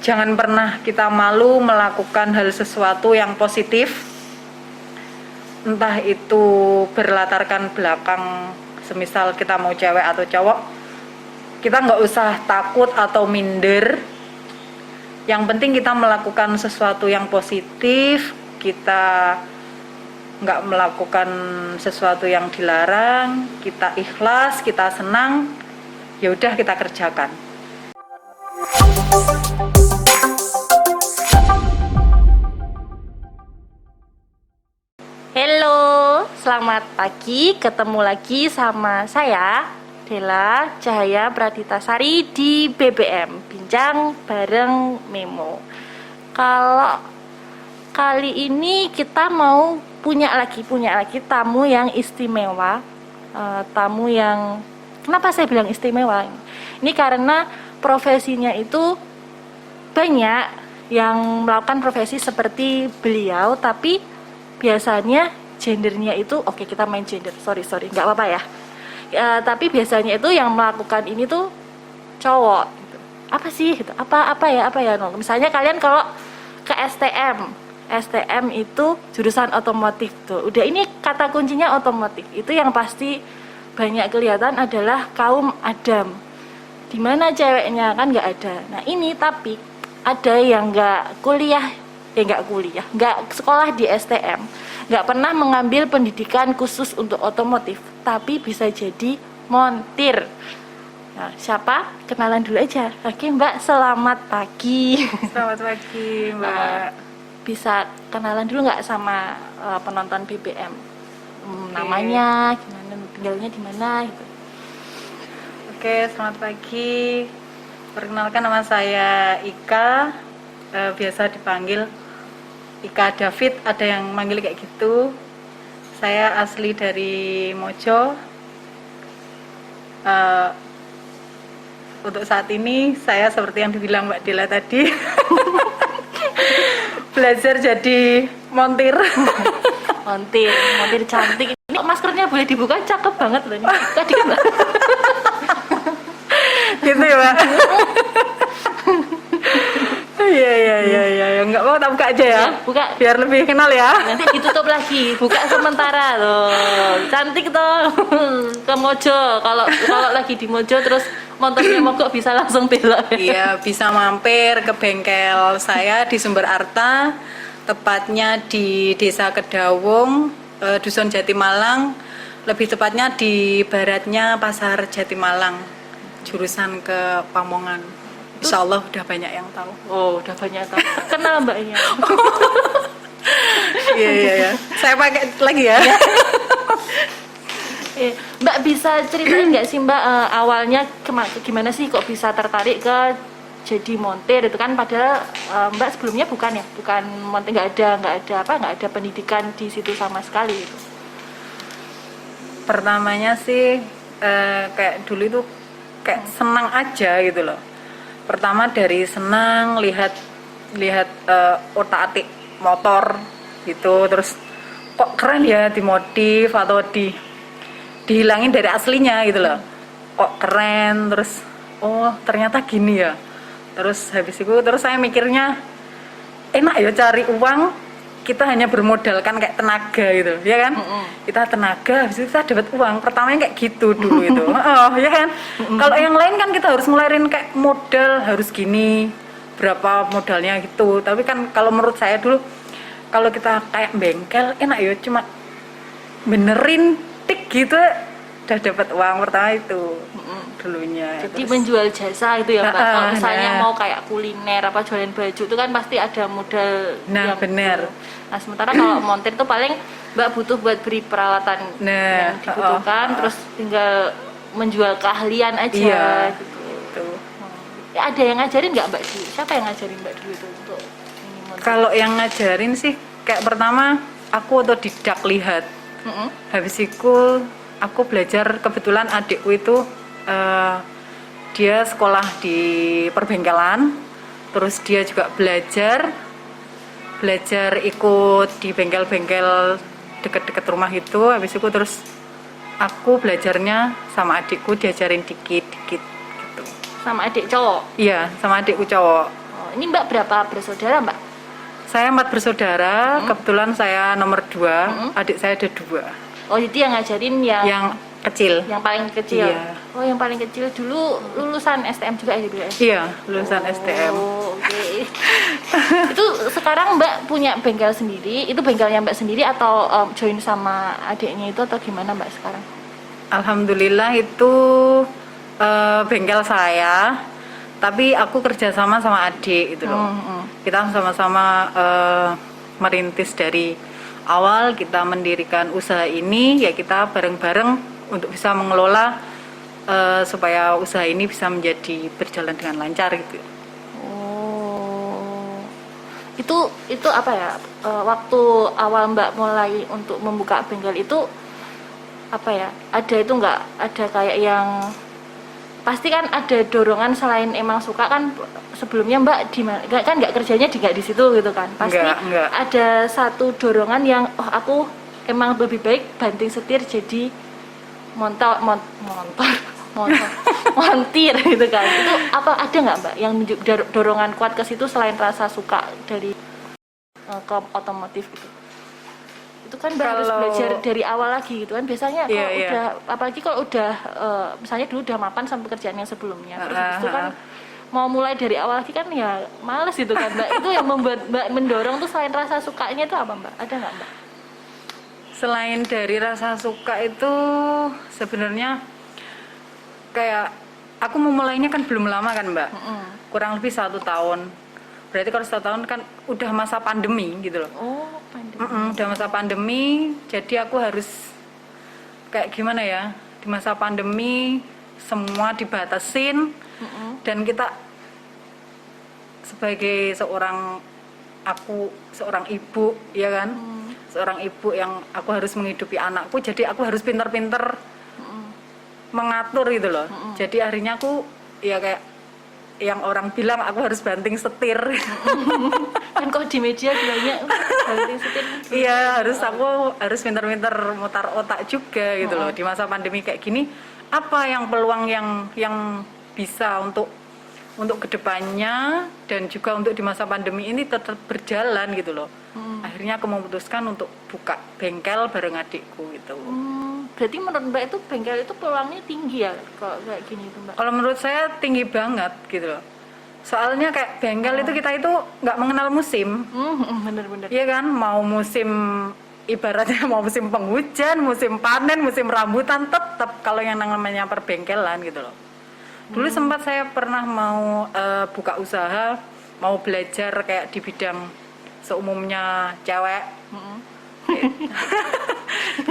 Jangan pernah kita malu melakukan hal sesuatu yang positif, entah itu berlatarkan belakang, semisal kita mau cewek atau cowok, kita nggak usah takut atau minder. Yang penting kita melakukan sesuatu yang positif, kita nggak melakukan sesuatu yang dilarang, kita ikhlas, kita senang, ya udah kita kerjakan. Halo, selamat pagi. Ketemu lagi sama saya, Dela Cahaya Praditasari di BBM, Bincang Bareng Memo. Kalau kali ini kita mau punya lagi tamu yang istimewa. Tamu yang, kenapa saya bilang istimewa? Ini karena profesinya itu banyak yang melakukan profesi seperti beliau, tapi biasanya gendernya itu, oke, kita main gender, sorry nggak apa-apa ya. Tapi biasanya itu yang melakukan ini tuh cowok gitu. Apa sih gitu, apa ya no. Misalnya kalian kalau ke STM itu jurusan otomotif tuh, udah ini kata kuncinya otomotif, itu yang pasti banyak kelihatan adalah kaum Adam. Dimana ceweknya kan nggak ada. Nah ini tapi ada yang nggak sekolah di STM, nggak pernah mengambil pendidikan khusus untuk otomotif, tapi bisa jadi montir. Nah, siapa? Kenalan dulu aja. Oke, Mbak, selamat pagi. Selamat pagi, Mbak. Bisa kenalan dulu nggak sama penonton BBM? Namanya, gimana, tinggalnya di mana gitu. Oke, selamat pagi. Perkenalkan, nama saya Ika. Biasa dipanggil Ika David, ada yang manggil kayak gitu. Saya asli dari Mojo. Untuk saat ini saya seperti yang dibilang Mbak Dela tadi, belajar jadi montir. montir cantik. Ini maskernya boleh dibuka, cakep banget loh ini. Tadi kan Mbak. Gitu ya, Mbak. Iya, nggak mau, tak buka aja ya. Buka. Biar lebih kenal ya. Nanti ditutup lagi, buka sementara loh. Cantik tuh. Ke Mojo. Kalau lagi di Mojo terus motornya mogok bisa langsung belok. Iya, bisa mampir ke bengkel saya di Sumber Arta, tepatnya di Desa Kedawung, Dusun Jatimalang. Lebih tepatnya di baratnya Pasar Jatimalang, jurusan ke Pamongan. Insya Allah udah banyak yang tahu. Oh, udah banyak tahu. Kenal Mbaknya. Iya. Saya pakai lagi ya. Mbak bisa ceritain nggak sih Mbak, awalnya gimana sih kok bisa tertarik ke jadi montir itu kan, padahal Mbak sebelumnya bukan montir, nggak ada pendidikan di situ sama sekali gitu. Pertamanya sih kayak dulu itu kayak senang aja gitu loh. Pertama dari senang lihat otak-atik motor gitu, terus kok keren ya dimodif atau dihilangin dari aslinya gitu loh. Kok keren, terus oh ternyata gini ya. Terus habis itu saya mikirnya enak ya cari uang, kita hanya bermodalkan kayak tenaga gitu, ya kan? Kita tenaga, habis itu kita dapat uang. Pertamanya kayak gitu dulu itu. Oh, ya kan? Kalau yang lain kan kita harus ngeluarin kayak modal, harus gini, berapa modalnya gitu. Tapi kan kalau menurut saya dulu, kalau kita kayak bengkel, enak ya cuma benerin tik gitu, udah dapat uang pertama itu. Dulunya. Jadi menjual jasa itu ya Mbak. Kalau misalnya mau kayak kuliner apa jualan baju itu kan pasti ada modal yang bener. Nah, sementara kalau montir itu paling Mbak butuh buat beri peralatan yang dibutuhkan, terus tinggal menjual keahlian aja gitu. Ya, ada yang ngajarin nggak Mbak dulu? Siapa yang ngajarin Mbak dulu itu untuk ini montir? Kalau yang ngajarin sih kayak pertama aku otodidak lihat. Habis itu aku belajar, kebetulan adikku itu dia sekolah di perbengkelan, terus dia juga belajar ikut di bengkel-bengkel deket-deket rumah itu. Habis itu terus aku belajarnya sama adikku, diajarin dikit-dikit gitu. Sama adik cowok? Iya, sama adikku cowok. Oh, Ini Mbak berapa bersaudara Mbak? Saya 4 bersaudara, kebetulan saya nomor 2, adik saya ada 2. Oh itu yang ngajarin Yang kecil. yang paling kecil. Iya. Oh yang paling kecil dulu lulusan STM juga ya juga ya? Iya, lulusan STM. Oh, oke. Itu sekarang Mbak punya bengkel sendiri, itu bengkelnya Mbak sendiri atau join sama adiknya itu atau gimana Mbak sekarang? Alhamdulillah itu bengkel saya, tapi aku kerjasama sama adik gitu loh. Kita sama-sama merintis dari awal, kita mendirikan usaha ini, ya kita bareng-bareng untuk bisa mengelola supaya usaha ini bisa menjadi berjalan dengan lancar gitu. Oh, itu apa ya? Waktu awal Mbak mulai untuk membuka bengkel itu apa ya? Ada itu nggak? Ada kayak yang pasti kan ada dorongan selain emang suka kan sebelumnya Mbak di kan nggak kerjanya nggak di situ gitu kan? Pasti Nggak. ada satu dorongan yang aku emang lebih baik banting setir jadi montir gitu kan. Itu apa ada nggak Mbak yang dorongan kuat ke situ selain rasa suka dari ke otomotif gitu? Itu kan Mbak harus belajar dari awal lagi gitu kan. Biasanya kalau udah apalagi kalau udah misalnya dulu udah mapan sama pekerjaan yang sebelumnya terus itu kan mau mulai dari awal lagi kan ya males gitu kan Mbak. Itu yang membuat Mbak mendorong tuh selain rasa sukanya itu apa Mbak? Ada nggak Mbak? Selain dari rasa suka itu sebenarnya kayak aku memulainya kan belum lama kan Mbak, kurang lebih 1 tahun. Berarti kalau 1 tahun kan udah masa pandemi gitu loh. Oh pandemi. Udah masa pandemi, jadi aku harus kayak gimana ya, di masa pandemi semua dibatasin dan kita sebagai seorang ibu ya kan, seorang ibu yang aku harus menghidupi anakku, jadi aku harus pinter-pinter mengatur gitu loh. Jadi akhirnya aku ya kayak yang orang bilang aku harus banting setir. Kan kok di media bilangnya banting setir. Iya, aku harus pinter-pinter mutar otak juga gitu loh. Di masa pandemi kayak gini, apa yang peluang yang bisa untuk kedepannya dan juga untuk di masa pandemi ini tetap berjalan gitu loh. Akhirnya aku memutuskan untuk buka bengkel bareng adikku gitu. Berarti menurut Mbak itu bengkel itu peluangnya tinggi ya kalau kayak gini itu Mbak? Kalau menurut saya tinggi banget gitu loh. Soalnya kayak bengkel itu kita itu nggak mengenal musim. Bener-bener. Iya kan, mau musim ibaratnya mau musim penghujan, musim panen, musim rambutan, tetap kalau yang namanya perbengkelan gitu loh. Dulu sempat saya pernah mau buka usaha, mau belajar kayak di bidang seumumnya cewek.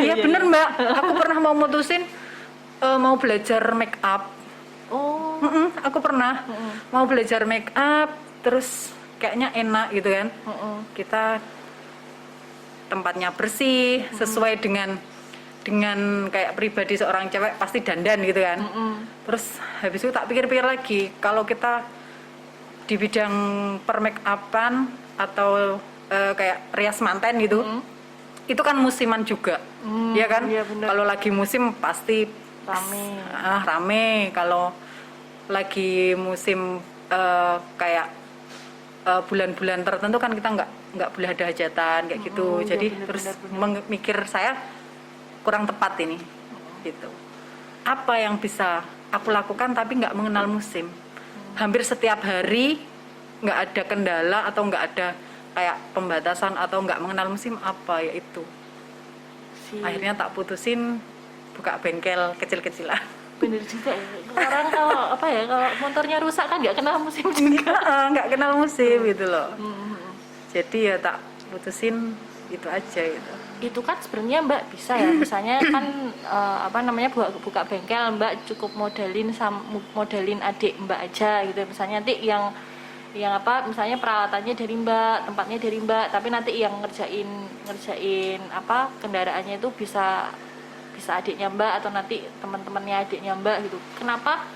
Iya bener Mbak, aku pernah mau mutusin mau belajar make up. Oh. Aku pernah mau belajar make up, terus kayaknya enak gitu kan. Kita tempatnya bersih, sesuai dengan kayak pribadi seorang cewek pasti dandan gitu kan. Terus habis itu tak pikir-pikir lagi, kalau kita di bidang per make upan atau kayak rias manten gitu, itu kan musiman juga, ya kan? Iya, kalau lagi musim pasti rame. Kalau lagi musim kayak bulan-bulan tertentu kan kita nggak boleh ada hajatan kayak gitu. Jadi terus mikir saya kurang tepat ini, gitu. Apa yang bisa aku lakukan tapi nggak mengenal musim? Hampir setiap hari nggak ada kendala atau nggak ada kayak pembatasan atau nggak mengenal musim apa ya itu. Akhirnya tak putusin buka bengkel kecil-kecilan. Bener juga ya. Orang kalau kalau motornya rusak kan nggak kenal musim juga. Nggak kenal musim gitu loh. Jadi ya tak putusin itu aja gitu. Itu kan sebenarnya Mbak bisa ya, misalnya kan buka bengkel Mbak cukup modelin adik Mbak aja gitu, misalnya nanti yang misalnya peralatannya dari Mbak, tempatnya dari Mbak, tapi nanti yang ngerjain kendaraannya itu bisa adiknya Mbak atau nanti teman-temannya adiknya Mbak gitu. Kenapa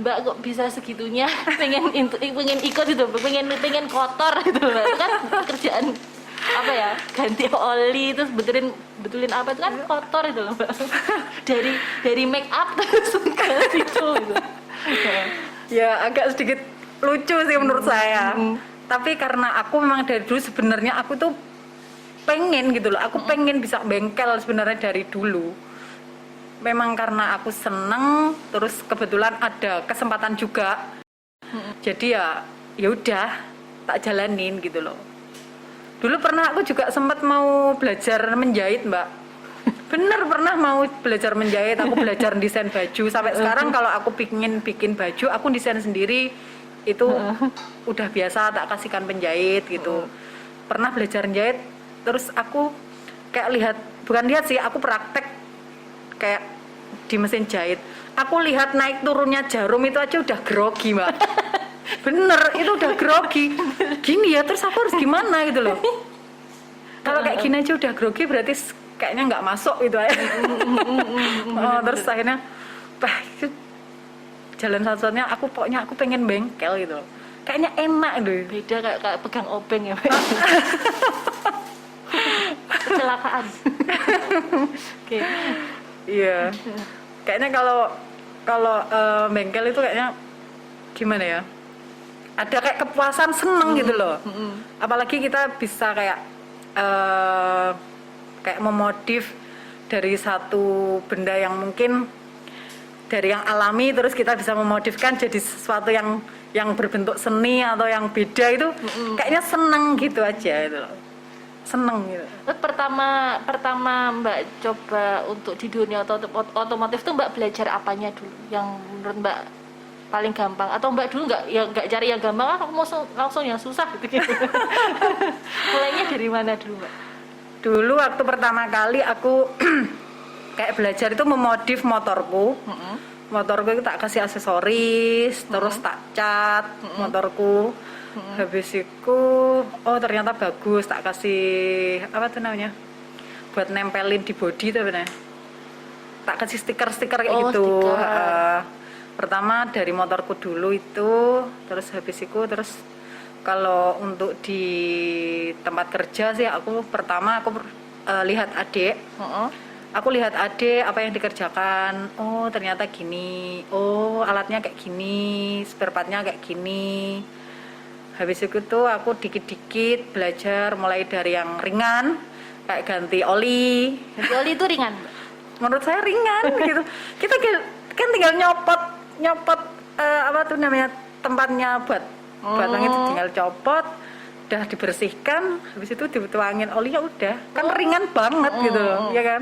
Mbak kok bisa segitunya pengen ikut gitu, pengen kotor gitu Mbak. Itu kan kerjaan ganti oli terus betulin apa itu kan kotor itu loh Mbak. dari make up terus ke situ gitu. Ya agak sedikit lucu sih menurut saya. Tapi karena aku memang dari dulu sebenarnya aku tuh pengen gitu loh, aku pengen bisa bengkel sebenarnya dari dulu. Memang karena aku seneng, terus kebetulan ada kesempatan juga. Jadi ya udah tak jalanin gitu loh. Dulu pernah aku juga sempat mau belajar menjahit, Mbak. Bener pernah mau belajar menjahit, aku belajar desain baju. Sampai sekarang kalau aku pingin bikin baju, aku desain sendiri itu udah biasa tak kasihkan penjahit gitu. Pernah belajar menjahit, terus aku kayak bukan lihat sih, aku praktek kayak di mesin jahit. Aku lihat naik turunnya jarum itu aja udah grogi, Mbak. Bener, itu udah grogi. Gini ya, terus aku harus gimana gitu loh. Kalau kayak gini aja udah grogi, berarti kayaknya nggak masuk gitu ya. Terus akhirnya, itu jalan satu-satunya pokoknya aku pengen bengkel gitu loh. Kayaknya enak deh. Beda kayak pegang obeng ya. Kecelakaan. Oke. Iya. Kayaknya kalau bengkel itu kayaknya gimana ya? Ada kayak kepuasan, seneng gitu loh. Apalagi kita bisa kayak memodif dari satu benda yang mungkin dari yang alami, terus kita bisa memodifkan jadi sesuatu yang berbentuk seni atau yang beda itu kayaknya seneng gitu aja itu loh. Seneng gitu. Pertama Mbak coba untuk di dunia otomotif tuh Mbak belajar apanya dulu yang menurut Mbak paling gampang, atau Mbak dulu nggak cari yang gampang, aku mau langsung yang susah gitu. Mulainya dari mana dulu, Mbak? Dulu waktu pertama kali aku kayak belajar itu memodif motorku. Motorku itu tak kasih aksesoris, terus tak cat motorku. Habis itu, ternyata bagus, tak kasih apa tuh namanya, buat nempelin di bodi tuh bener. Tak kasih stiker-stiker kayak gitu. Pertama dari motorku dulu itu, terus habis itu terus kalau untuk di tempat kerja sih aku lihat adik. Aku lihat adik apa yang dikerjakan. Oh ternyata gini. Oh alatnya kayak gini, spare partnya kayak gini. Habis itu tuh aku dikit-dikit belajar mulai dari yang ringan kayak ganti oli. Ganti oli itu ringan, Mbak? Menurut saya ringan gitu. Kita kan tinggal nyopot apa tuh namanya, tempatnya buat itu tinggal copot, udah dibersihkan, habis itu dituangin oli, ya udah kan ringan banget gitu loh, ya kan.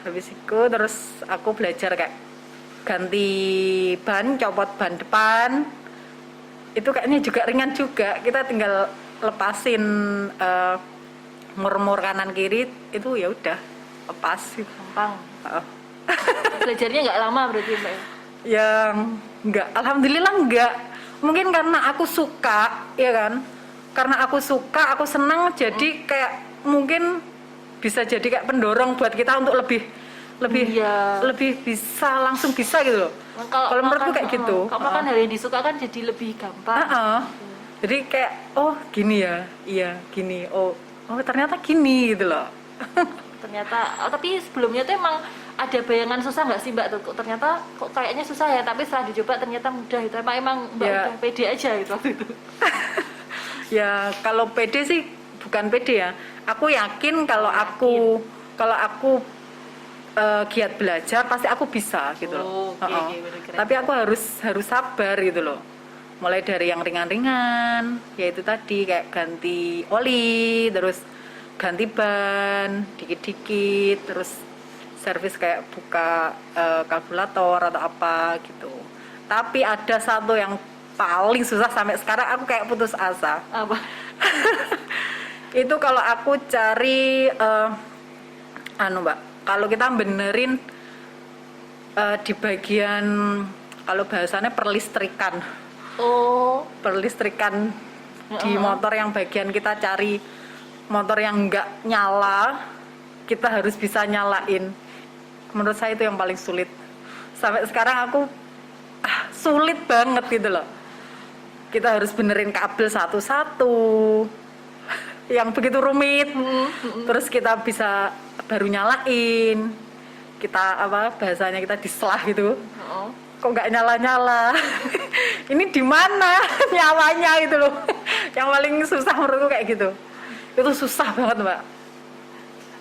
Habis itu terus aku belajar kayak ganti ban, copot ban depan, itu kayaknya juga ringan juga, kita tinggal lepasin mur kanan kiri, itu ya udah lepas gitu. Gampang. Belajarnya nggak lama berarti, Mbak? Yang enggak, alhamdulillah enggak. Mungkin karena aku suka, ya kan. Karena aku suka, aku senang, jadi kayak mungkin bisa jadi kayak pendorong buat kita untuk lebih bisa, langsung bisa gitu loh. Kalau menurutku kayak gitu. Kalau makan hal yang disuka kan jadi lebih gampang. Jadi kayak gini ya, iya gini. Oh ternyata gini gitu loh. Ternyata, tapi sebelumnya tuh emang ada bayangan susah nggak sih Mbak tuh? Ternyata kok kayaknya susah ya, tapi setelah dicoba ternyata mudah itu. Emang Mbak udah pede aja gitu waktu itu? Ya kalau pede sih bukan pede ya. Aku yakin kalau aku giat belajar pasti aku bisa gitu loh. Tapi aku harus sabar gitu loh. Mulai dari yang ringan-ringan, yaitu tadi kayak ganti oli, terus ganti ban dikit-dikit, terus servis kayak buka karburator atau apa gitu. Tapi ada satu yang paling susah sampai sekarang aku kayak putus asa. Apa? Itu kalau aku cari Mbak, kalau kita benerin di bagian, kalau bahasanya perlistrikan. Perlistrikan di motor, yang bagian kita cari motor yang nggak nyala, kita harus bisa nyalain. Menurut saya itu yang paling sulit. Sampai sekarang aku sulit banget gitu loh. Kita harus benerin kabel satu-satu, yang begitu rumit. Terus kita bisa baru nyalain. Kita bahasanya kita dislah gitu. kok nggak nyala-nyala. Ini di mana nyawanya itu loh. Yang paling susah menurutku kayak gitu. Itu susah banget Mbak.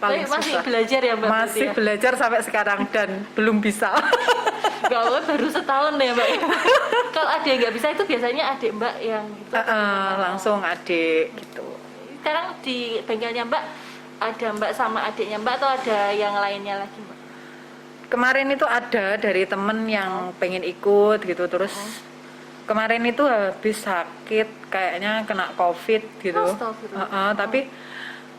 Tapi masih belajar ya Mbak? Masih ya? belajar sampai sekarang dan belum bisa. Gawat, baru setahun ya Mbak. Kalau ada yang nggak bisa itu biasanya adik Mbak yang gitu. Langsung adik gitu. Sekarang di bengkelnya Mbak ada Mbak sama adiknya Mbak atau ada yang lainnya lagi Mbak? Kemarin itu ada dari temen yang pengen ikut gitu, terus kemarin itu habis sakit kayaknya kena COVID gitu. Astagfirullah.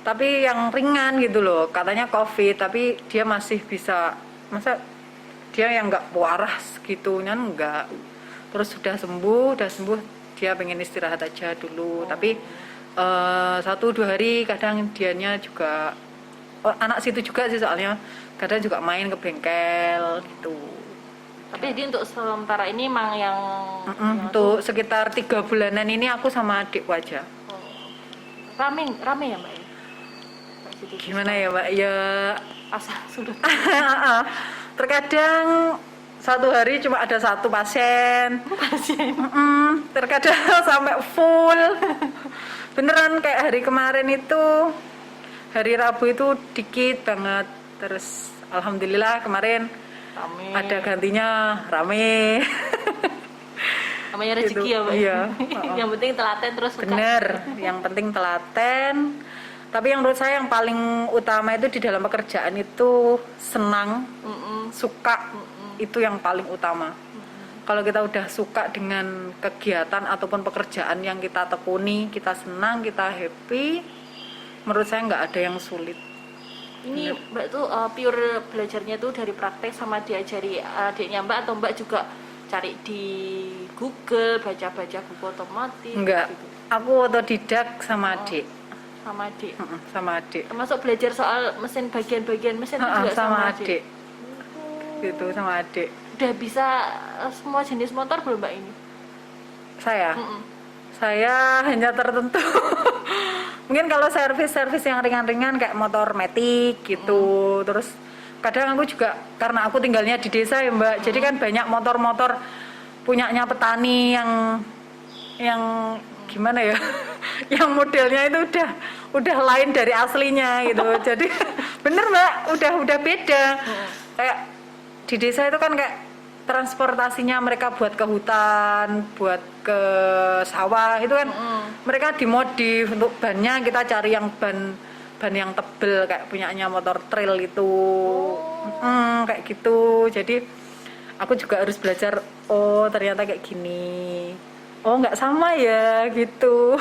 Tapi yang ringan gitu loh, katanya COVID tapi dia masih bisa, masa dia yang nggak waras gitu kan enggak. Terus sudah sembuh dia pengen istirahat aja dulu. Tapi 1-2 hari kadang dianya juga anak situ juga sih soalnya kadang juga main ke bengkel gitu. Tapi jadi untuk sementara ini emang yang untuk sekitar 3 bulanan ini aku sama adikku aja. rame ya Mbak ya? Gimana ya Mbak ya, Asal sudah terkadang 1 hari cuma ada 1 pasien. Terkadang sampai full. Beneran kayak hari kemarin itu, hari Rabu itu dikit banget. Terus alhamdulillah kemarin rame. ada gantinya rame. Namanya rezeki Gitu, ya Mbak? iya. Yang penting telaten terus suka. Bener, yang penting telaten. Tapi yang menurut saya yang paling utama itu di dalam pekerjaan itu senang, suka, itu yang paling utama. Kalau kita udah suka dengan kegiatan ataupun pekerjaan yang kita tekuni, kita senang, kita happy, menurut saya nggak ada yang sulit. Ini Mbak tuh pure belajarnya tuh dari praktek sama diajari adiknya Mbak, atau Mbak juga cari di Google, baca-baca buku otomotif? Enggak, Gitu. aku otodidak sama adik. Sama adik. Sama adik. Termasuk belajar soal mesin, bagian-bagian mesin itu juga sama sama adik. Gitu, sama adik. Udah bisa semua jenis motor belum Mbak ini? Saya hanya tertentu. Mungkin kalau servis yang ringan-ringan kayak motor metik gitu. Terus kadang aku juga, karena aku tinggalnya di desa ya Mbak, jadi kan banyak motor-motor punyanya petani yang gimana ya, yang modelnya itu udah lain dari aslinya gitu. Jadi bener Mbak, udah beda. Kayak di desa itu kan kayak transportasinya mereka buat ke hutan, buat ke sawah itu kan mereka dimodif. Untuk bannya kita cari yang ban yang tebel kayak punyanya motor trail itu. Kayak gitu. Jadi aku juga harus belajar, oh ternyata kayak gini, oh nggak sama ya gitu.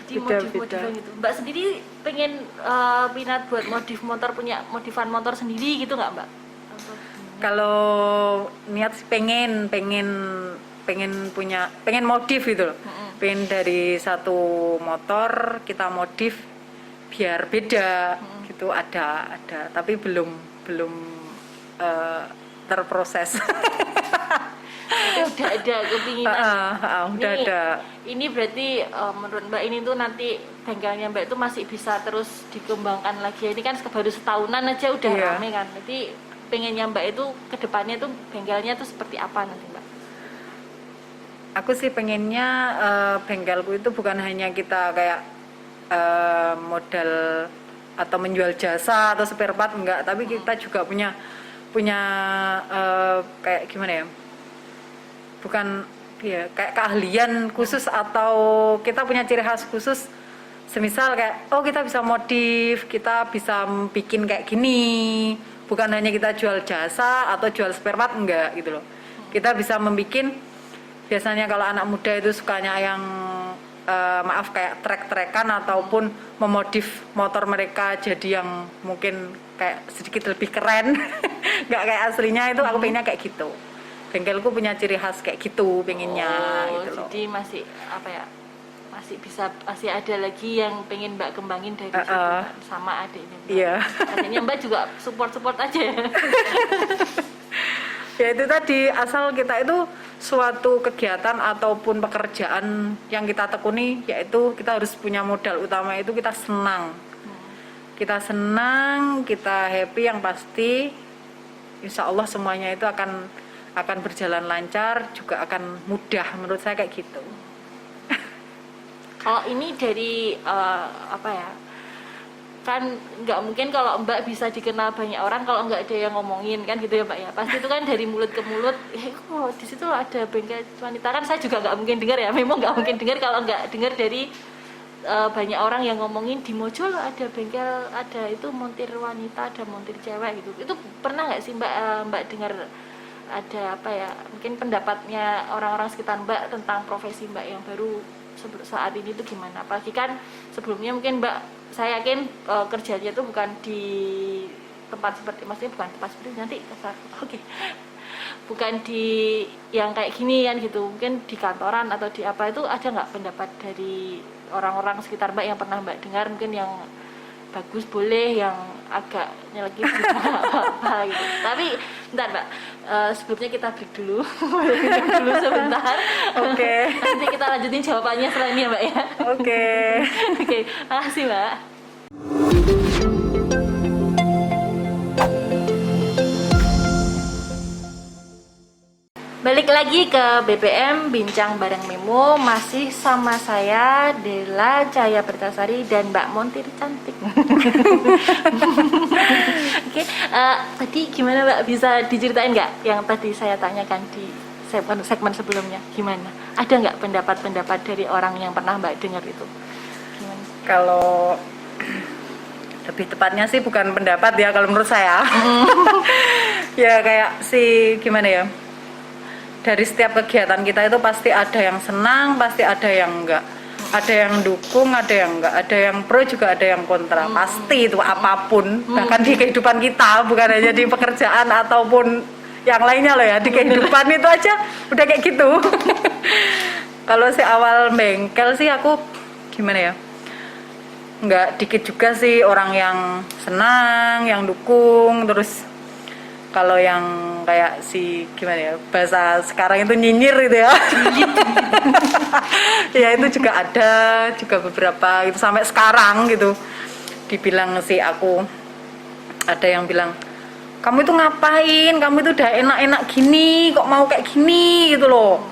Jadi modif-modifan gitu. Mbak sendiri pengen minat buat modif motor, punya modifan motor sendiri gitu nggak Mbak? Kalau niat sih pengen modif gitu loh. Pengen dari satu motor kita modif biar beda gitu, ada tapi belum terproses. Tapi udah ada kepinginan. Udah ada. Ini berarti menurut Mbak ini tuh nanti bengkelnya Mbak itu masih bisa terus dikembangkan lagi. Ini kan baru setahunan aja udah rame kan. Berarti pengennya Mbak itu kedepannya tuh bengkelnya tuh seperti apa nanti Mbak? Aku sih pengennya bengkelku itu bukan hanya kita kayak modal atau menjual jasa atau spare part, enggak, tapi kita juga punya kayak gimana ya, bukan ya kayak keahlian khusus atau kita punya ciri khas khusus. Semisal kayak kita bisa modif, kita bisa bikin kayak gini, bukan hanya kita jual jasa atau jual spare part, enggak gitu loh. Kita bisa membikin, biasanya kalau anak muda itu sukanya yang kayak trek-trekan ataupun memodif motor mereka jadi yang mungkin kayak sedikit lebih keren, nggak kayak aslinya, itu aku pengennya kayak gitu. Bengkelku punya ciri khas kayak gitu, pengennya gitu loh. Jadi masih masih ada lagi yang pengen Mbak kembangin dari situ sama adiknya Mbak. Iya. Adiknya Mbak juga support aja ya. Ya itu tadi, asal kita itu suatu kegiatan ataupun pekerjaan yang kita tekuni, yaitu kita harus punya modal utama itu kita senang. Kita senang, kita happy, yang pasti insya Allah semuanya itu akan akan berjalan lancar, juga akan mudah, menurut saya kayak gitu. Kalau ini dari apa ya? Kan nggak mungkin kalau Mbak bisa dikenal banyak orang kalau nggak ada yang ngomongin kan gitu ya Mbak ya. Pasti itu kan dari mulut ke mulut. Kok di situ ada bengkel wanita, kan saya juga nggak mungkin dengar ya. Memang nggak mungkin dengar kalau nggak dengar dari banyak orang yang ngomongin di Mojol ada bengkel, ada itu montir wanita, ada montir cewek gitu. Itu pernah nggak sih Mbak Mbak dengar ada apa ya? Mungkin pendapatnya orang-orang sekitar Mbak tentang profesi Mbak yang baru saat ini itu gimana? Apalagi kan sebelumnya mungkin Mbak, saya yakin kerjanya itu bukan di tempat seperti, maksudnya bukan tempat seperti nanti kasar, oke. Bukan di yang kayak gini kan gitu, mungkin di kantoran atau di apa, itu ada nggak pendapat dari orang-orang sekitar Mbak yang pernah Mbak dengar, mungkin yang bagus boleh, yang agak nyelekit juga nggak apa-apa gitu. Tapi bentar Mbak, sebelumnya kita break dulu. Break dulu sebentar. Oke. Nanti kita lanjutin jawabannya setelah ini ya Mbak ya. Oke. Oke, makasih Mbak. Balik lagi ke BBM Bincang Bareng Memo, masih sama saya Dela Cahaya Bertasari dan Mbak Montir cantik. Oke, tadi gimana Mbak, bisa diceritain nggak yang tadi saya tanyakan di segmen sebelumnya? Gimana? Ada nggak pendapat-pendapat dari orang yang pernah Mbak dengar itu? Gimana? Kalau lebih tepatnya sih bukan pendapat ya kalau menurut saya. Ya kayak si gimana ya? Dari setiap kegiatan kita itu pasti ada yang senang, pasti ada yang enggak. Ada yang dukung, ada yang enggak. Ada yang pro juga ada yang kontra. Pasti itu apapun, bahkan di kehidupan kita, bukan hanya di pekerjaan ataupun yang lainnya loh ya. Di kehidupan itu aja udah kayak gitu. Kalau si awal bengkel sih aku gimana ya? Enggak dikit juga sih orang yang senang, yang dukung, terus kalau yang kayak si gimana ya, bahasa sekarang itu nyinyir gitu ya. Ya itu juga ada, juga beberapa itu sampai sekarang gitu. Dibilang sih aku, ada yang bilang, kamu itu ngapain, kamu itu udah enak-enak gini, kok mau kayak gini gitu loh.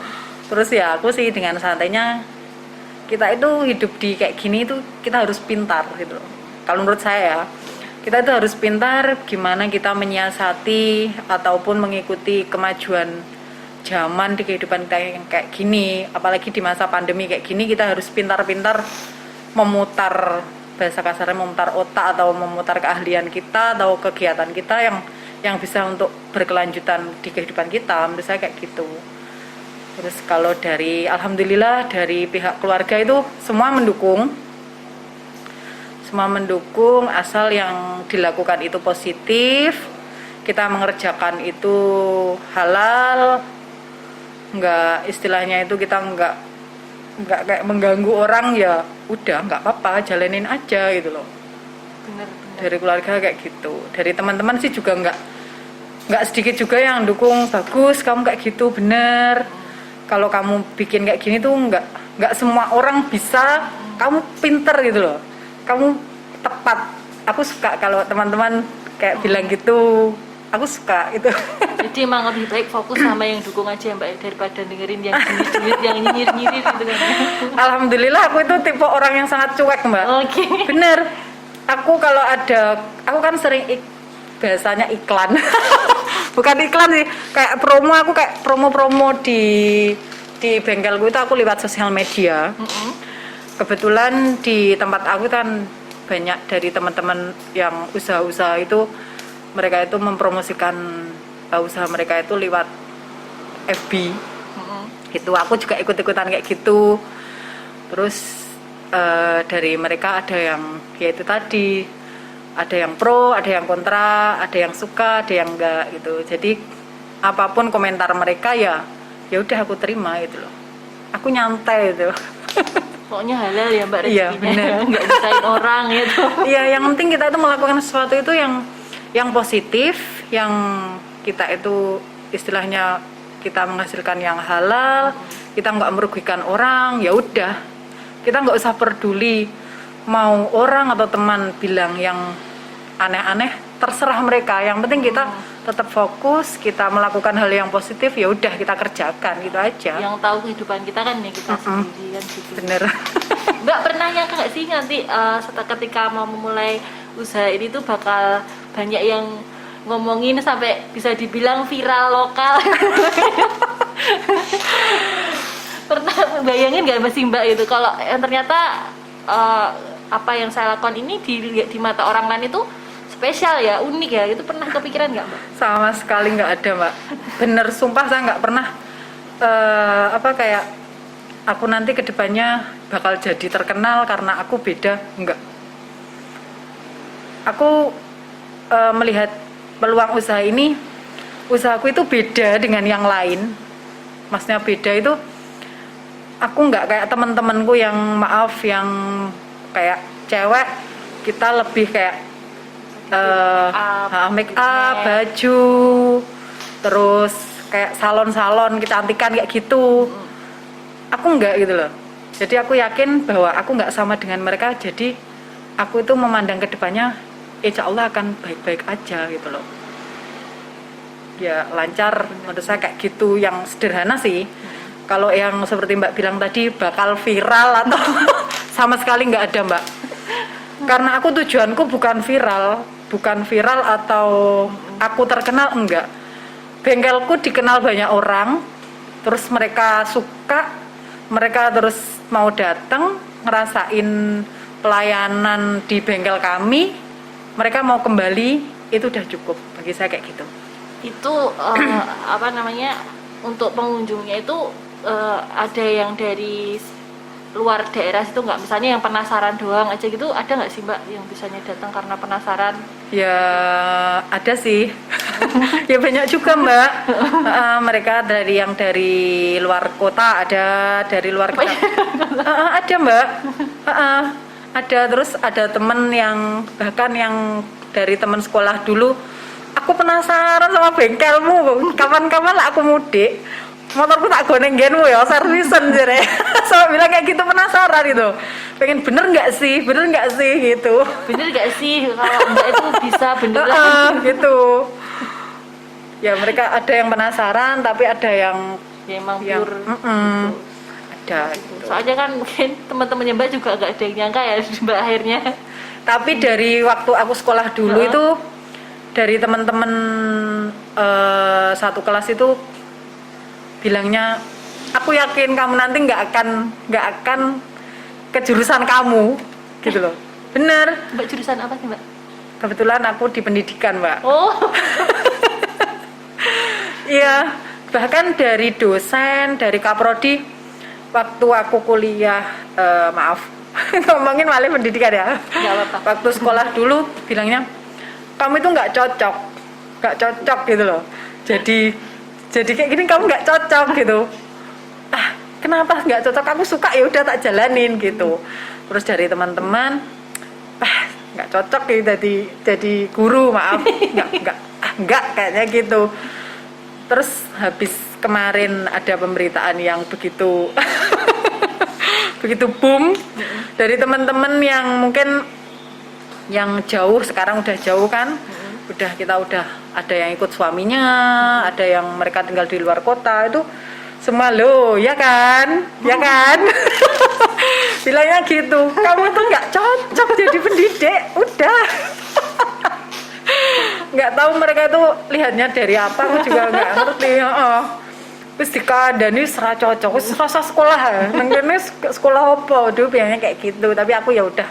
Terus ya aku sih dengan santainya, kita itu hidup di kayak gini itu kita harus pintar gitu loh. Kalau menurut saya ya, kita itu harus pintar gimana kita menyiasati ataupun mengikuti kemajuan zaman di kehidupan kita yang kayak gini. Apalagi di masa pandemi kayak gini, kita harus pintar-pintar memutar, bahasa kasarnya memutar otak atau memutar keahlian kita atau kegiatan kita yang bisa untuk berkelanjutan di kehidupan kita. Menurut saya kayak gitu. Terus kalau dari alhamdulillah dari pihak keluarga itu semua mendukung asal yang dilakukan itu positif, kita mengerjakan itu halal, nggak istilahnya itu kita nggak kayak mengganggu orang, ya udah nggak apa-apa, jalanin aja gitu loh. Bener. Dari keluarga kayak gitu, dari teman-teman sih juga nggak sedikit juga yang dukung, bagus kamu kayak gitu, bener. Kalau kamu bikin kayak gini tuh nggak semua orang bisa, kamu pinter gitu loh, kamu tepat. Aku suka kalau teman-teman kayak bilang gitu, aku suka itu. Jadi emang lebih baik fokus sama yang dukung aja Mbak, daripada dengerin yang duit yang nyinyir-nyinyir gitu kan. Alhamdulillah aku itu tipe orang yang sangat cuek Mbak. Oke. Bener. Aku kalau aku kan sering biasanya iklan. Bukan iklan sih, kayak promo, aku kayak promo-promo di bengkelku itu aku lewat sosial media. Kebetulan di tempat aku kan banyak dari teman-teman yang usaha-usaha itu, mereka itu mempromosikan usaha mereka itu lewat FB. Gitu, aku juga ikut-ikutan kayak gitu. Terus dari mereka ada yang ya itu tadi, ada yang pro, ada yang kontra, ada yang suka, ada yang enggak gitu. Jadi apapun komentar mereka ya udah aku terima gitu loh. Aku nyantai gitu. Pokoknya halal ya Mbak Iya, rezekinya, nggak nyusahin orang gitu. Iya, yang penting kita itu melakukan sesuatu itu yang positif, yang kita itu istilahnya kita menghasilkan yang halal, kita nggak merugikan orang, ya udah, kita nggak usah peduli mau orang atau teman bilang yang aneh-aneh, terserah mereka. Yang penting kita tetap fokus, kita melakukan hal yang positif, ya udah kita kerjakan gitu aja. Yang tahu kehidupan kita kan ya kita sendiri kan gitu. Bener. Mbak pernah nyangka nggak sih nanti ketika mau memulai usaha ini tuh bakal banyak yang ngomongin sampai bisa dibilang viral lokal? Pernah bayangin nggak masih Mbak itu kalau ternyata apa yang saya lakukan ini di mata orang lain itu spesial ya, unik ya, itu pernah kepikiran nggak Mbak? Sama sekali nggak ada, Mbak. Bener, sumpah saya nggak pernah kayak aku nanti kedepannya bakal jadi terkenal karena aku beda, enggak. Aku melihat peluang usaha ini, usahaku itu beda dengan yang lain. Maksudnya beda itu, aku nggak kayak teman-temanku yang yang kayak cewek, kita lebih kayak make up, baju, terus kayak salon-salon, kecantikan kayak gitu. Aku enggak gitu loh. Jadi aku yakin bahwa aku nggak sama dengan mereka. Jadi aku itu memandang ke depannya, insya Allah akan baik-baik aja gitu loh. Ya lancar, menurut saya kayak gitu, yang sederhana sih. Kalau yang seperti Mbak bilang tadi bakal viral atau sama sekali nggak ada, Mbak. Karena aku tujuanku bukan viral atau aku terkenal, enggak. Bengkelku dikenal banyak orang, terus mereka suka, mereka terus mau datang ngerasain pelayanan di bengkel kami, mereka mau kembali, itu udah cukup bagi saya kayak gitu. Itu untuk pengunjungnya itu ada yang dari luar daerah situ nggak, misalnya yang penasaran doang aja gitu, ada nggak sih Mbak yang bisanya datang karena penasaran? Ya ada sih. Ya banyak juga, Mbak. Mereka dari luar kota, ada dari luar kota. Ada, Mbak. Ada, terus ada temen yang bahkan yang dari teman sekolah dulu, aku penasaran sama bengkelmu, kapan-kapan lah aku mudik, motorku tak goneng genmu ya, servisan jere. Sama bilang kayak gitu, penasaran itu, pengen bener nggak sih gitu. Bener nggak sih kalau Mbak itu bisa beneran? Gitu. Ya mereka ada yang penasaran, tapi ada yang Ya emang pure gitu. Ada gitu. Soalnya kan mungkin teman-temannya Mbak juga nggak ada yang nyangka ya Mbak akhirnya. Tapi dari waktu aku sekolah dulu itu, dari teman-teman satu kelas itu bilangnya, aku yakin kamu nanti nggak akan ke jurusan kamu gitu loh. Bener. Mbak jurusan apa sih Mbak? Kebetulan aku di pendidikan, Mbak. Oh. Iya, bahkan dari dosen, dari kaprodi, waktu aku kuliah, maaf ngomongin malah pendidikan ya. Nggak apa-apa. Waktu sekolah dulu bilangnya, kamu itu nggak cocok gitu loh. Jadi kayak gini kamu nggak cocok gitu. Kenapa nggak cocok? Aku suka, ya udah tak jalanin gitu. Terus dari teman-teman, nggak cocok ya jadi guru, maaf, nggak kayaknya gitu. Terus habis kemarin ada pemberitaan yang begitu begitu boom dari teman-teman yang mungkin yang jauh, sekarang udah jauh kan, kita udah ada yang ikut suaminya, ada yang mereka tinggal di luar kota, itu semua lo ya kan bilangnya gitu, kamu tuh nggak cocok jadi pendidik, udah. Nggak tahu mereka tuh lihatnya dari apa, aku juga nggak ngerti. Terus dikandani serah cocok, rasa sekolah, nengkene sekolah apa, dulu biasanya kayak gitu. Tapi aku ya udah.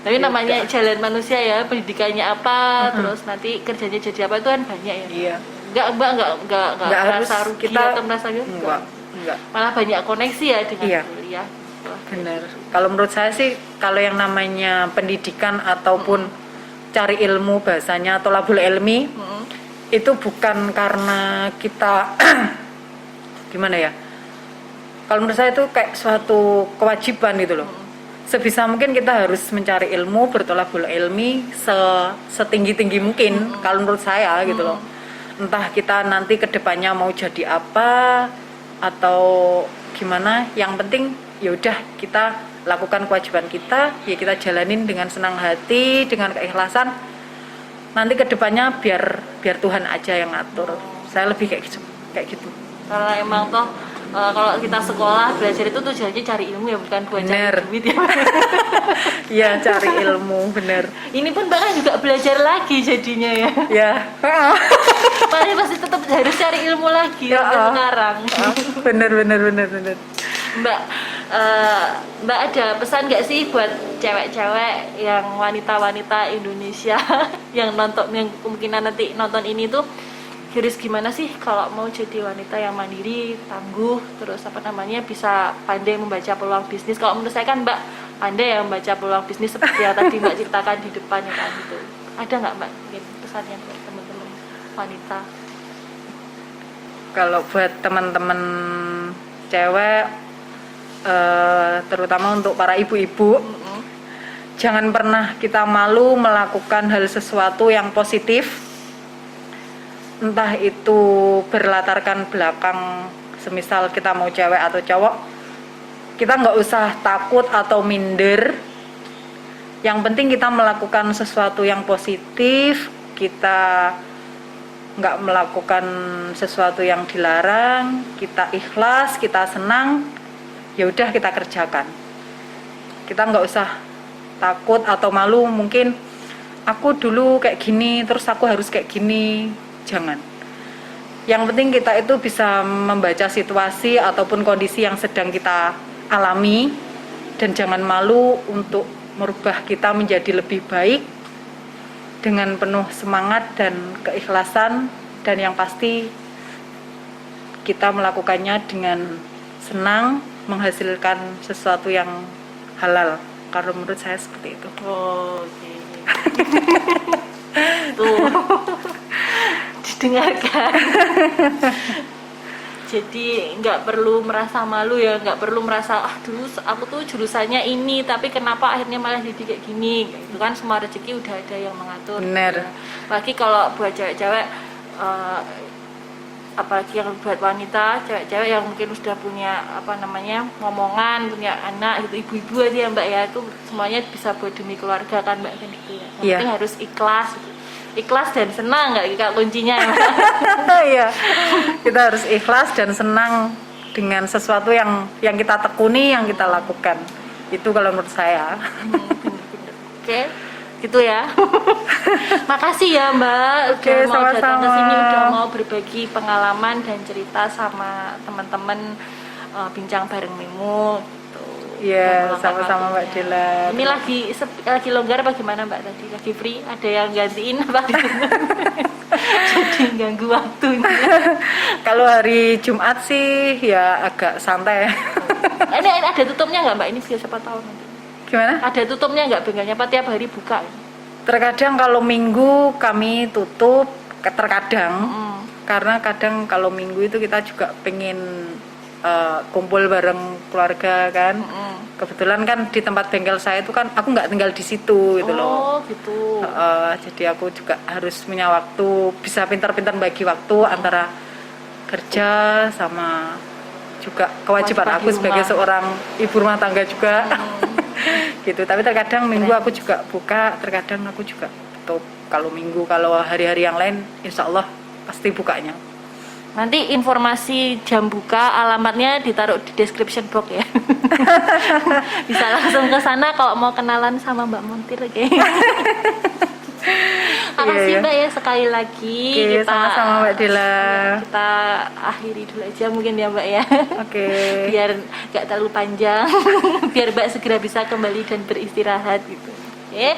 Tapi namanya jalan manusia ya, pendidikannya apa, terus nanti kerjanya jadi apa itu kan banyak ya. Iya. Nggak merasa rugi atau merasa gitu. Enggak. Malah banyak koneksi ya dengan kuliah. Bener. Kalau menurut saya sih, kalau yang namanya pendidikan ataupun cari ilmu bahasanya atau labul ilmi, itu bukan karena kita gimana ya, kalau menurut saya itu kayak suatu kewajiban gitu loh. Sebisa mungkin kita harus mencari ilmu, bertolabul ilmi setinggi-tinggi mungkin, kalau menurut saya gitu loh. Entah kita nanti kedepannya mau jadi apa atau gimana, yang penting ya udah kita lakukan kewajiban kita, ya kita jalanin dengan senang hati, dengan keikhlasan. nanti kedepannya biar Tuhan aja yang ngatur. Saya lebih kayak gitu. Karena emang toh kalau kita sekolah belajar itu tujuannya cari ilmu ya, bukan buat Bener. cari duit ya. Iya, cari ilmu, bener. Ini pun bahkan juga belajar lagi jadinya ya. Ya. Makanya pasti tetap harus cari ilmu lagi Ya, sampai sekarang. Bener. Mbak, Mbak ada pesan nggak sih buat cewek-cewek yang wanita-wanita Indonesia yang kemungkinan nanti nonton ini tuh harus gimana sih kalau mau jadi wanita yang mandiri, tangguh, terus bisa pandai membaca peluang bisnis. Kalau menurut saya kan Mbak pandai yang membaca peluang bisnis seperti yang tadi Mbak ceritakan di depannya kan gitu. Ada nggak Mbak mungkin pesannya buat teman-teman wanita? Kalau buat teman-teman cewek, terutama untuk para ibu-ibu, jangan pernah kita malu melakukan hal sesuatu yang positif, entah itu berlatarkan belakang, semisal kita mau cewek atau cowok, kita nggak usah takut atau minder. Yang penting kita melakukan sesuatu yang positif, kita nggak melakukan sesuatu yang dilarang, kita ikhlas, kita senang, ya udah kita kerjakan. Kita nggak usah takut atau malu, mungkin aku dulu kayak gini terus aku harus kayak gini. Jangan. Yang penting kita itu bisa membaca situasi ataupun kondisi yang sedang kita alami, dan jangan malu untuk merubah kita menjadi lebih baik dengan penuh semangat dan keikhlasan, dan yang pasti kita melakukannya dengan senang, menghasilkan sesuatu yang halal. Kalau menurut saya seperti itu. Oke. Tuh. Didengarkan. Jadi nggak perlu merasa malu ya, nggak perlu merasa dulu aku tuh jurusannya ini tapi kenapa akhirnya malah jadi kayak gini. Itu kan semua rezeki udah ada yang mengatur. Bener. Ya. Apalagi kalau buat cewek-cewek, apalagi yang buat wanita, cewek-cewek yang mungkin sudah punya ngomongan, punya anak gitu, ibu-ibu aja ya Mbak ya, itu semuanya bisa buat demi keluarga kan Mbak, kan gitu ya. Yang penting harus ikhlas gitu. Ikhlas dan senang, nggak kak kuncinya ya. Iya, kita harus ikhlas dan senang dengan sesuatu yang kita tekuni, yang kita lakukan. Itu kalau menurut saya. Bener-bener. Oke, gitu ya. Makasih ya Mbak, Oke, udah mau datang ke sama-sama. sini, udah mau berbagi pengalaman dan cerita sama teman-teman bincang bareng Memo. Iya, sama-sama Mbak Dela. Ini lagi longgar apa gimana Mbak tadi? Lagi free? Ada yang gantiin apa? Jadi ganggu waktunya. Kalau hari Jumat sih ya agak santai. Ini ada tutupnya nggak Mbak? Ini siapa tahu nanti. Gimana? Ada tutupnya nggak bengkelnya? Apa tiap hari buka? Terkadang kalau Minggu kami tutup, terkadang. Karena kadang kalau Minggu itu kita juga pengen kumpul bareng keluarga kan. Kebetulan kan di tempat bengkel saya itu kan aku nggak tinggal di situ gitu loh. Oh gitu. Jadi aku juga harus punya waktu, bisa pintar-pintar bagi waktu antara kerja sama juga kewajiban aku sebagai seorang ibu rumah tangga juga. Gitu. Tapi terkadang Minggu aku juga buka, terkadang aku juga tutup. Kalau Minggu, kalau hari-hari yang lain insya Allah pasti bukanya. Nanti informasi jam buka, alamatnya ditaruh di description box ya. Bisa langsung ke sana kalau mau kenalan sama Mbak Montir, oke. Makasih Iya. Mbak ya sekali lagi. Oke, sama-sama Mbak Dela. Kita akhiri dulu aja mungkin ya Mbak ya. Oke. Biar nggak terlalu panjang. Biar Mbak segera bisa kembali dan beristirahat gitu. Oke.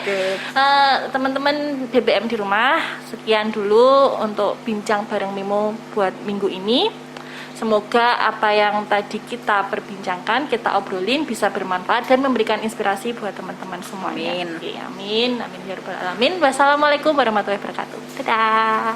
Teman-teman BBM di rumah, sekian dulu untuk bincang bareng Memo buat minggu ini. Semoga apa yang tadi kita perbincangkan, kita obrolin bisa bermanfaat dan memberikan inspirasi buat teman-teman semuanya. Amin. Oke, amin. Amin ya rabbal alamin. Wassalamualaikum warahmatullahi wabarakatuh. Dadah.